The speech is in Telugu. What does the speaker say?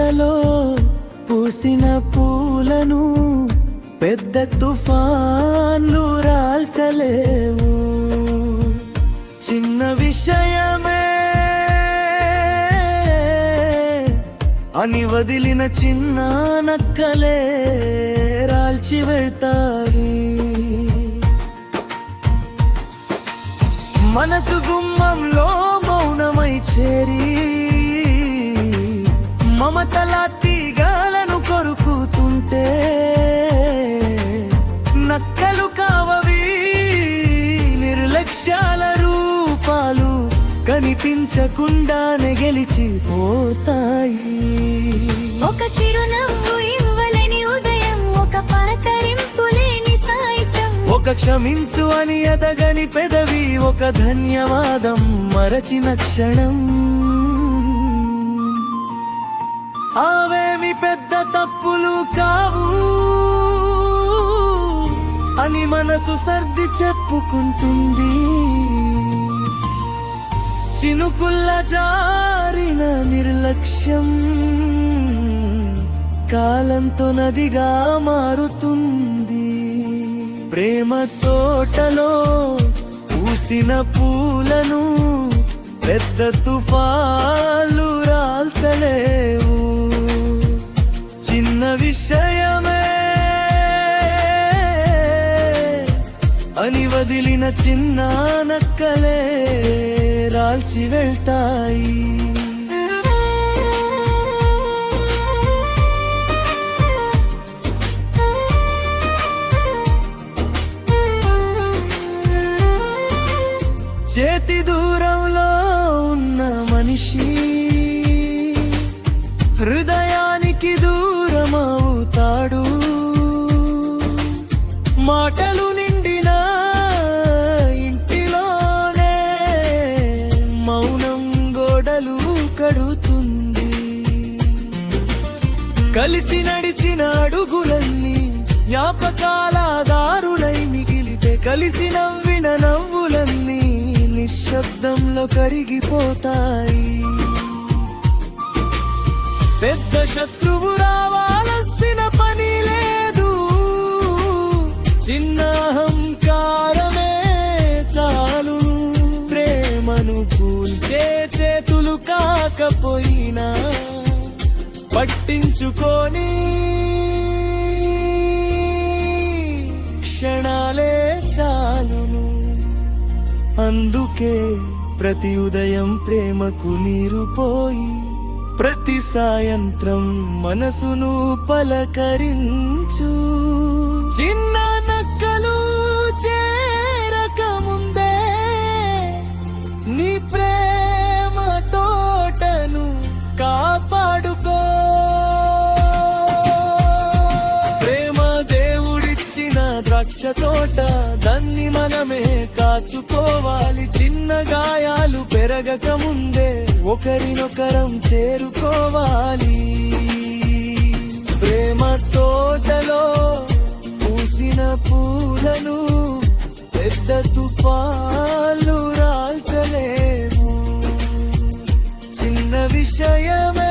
తోటలో పూసిన పూలను పెద్ద తుఫాన్లు రాల్చలేవు. చిన్న విషయమే అని వదిలిన చిన్న నక్కలే రాల్చి వెళ్తాయి. మనసు గుమ్మంలో మౌనమై చేరి మమతల తీగలను కొరుకుతుంటే నక్కలు కావవి నిర్లక్ష్యాల రూపాలు కనిపించకుండానే గెలిచిపోతాయి. ఒక చిరునవ్వు ఇవ్వలేని ఉదయం, ఒక పలకరింపు లేని సాయంత్రం, ఒక క్షమించు అని ఎదగని పెదవి, ఒక ధన్యవాదం మరచిన క్షణం. అవేమి పెద్ద తప్పులు కావు అని మనసు సర్ది చెప్పుకుంటుంది. చినుకుల్ల జారిన నిర్లక్ష్యం కాలంతో నదిగా మారుతుంది. ప్రేమ తోటలో పూసిన పూలను పెద్ద తుఫాలు రాల్చలేవు. చిన్న విషయమే అని వదిలిన చిన్న నక్కలే రాల్చి వెళ్తాయి. చేతి దూరంలో ఉన్న మనిషి హృదయానికి దూరమవుతాడు. మాటలు నిండిన ఇంటిలోనే మౌనం గోడలు కడుతుంది. కలిసి నడిచిన అడుగులన్నీ జ్ఞాపకాల దారులై మిగిలితే, కలిసి నవ్విన నవ్వులన్నీ నిశ్శబ్దంలో కరిగిపోతాయి. పెద్ద శత్రువు రావాల్సిన పని లేదు, చిన్న అహంకారమే చాలు. ప్రేమను కూల్చే చేతులు కాకపోయినా పట్టించుకొని క్షణాలే చాలును. అందుకే ప్రతి ఉదయం ప్రేమకు నీరు పోయి, ప్రతి సాయంత్రం మనసును పలకరించు. చిన్న నక్కలు చేరక ముందే నీ ప్రేమ తోటను కాపాడుకో. ప్రేమ దేవుడిచ్చిన ద్రాక్ష తోట, దాన్ని మనమే కాచుకోవాలి. చిన్న గాయాలు పెరగక ముందే ఒకరినొకరం చేరుకోవాలి. ప్రేమ తోటలో పూసిన పూలను పెద్ద తుఫాలు రాల్చలేవు. చిన్న విషయమే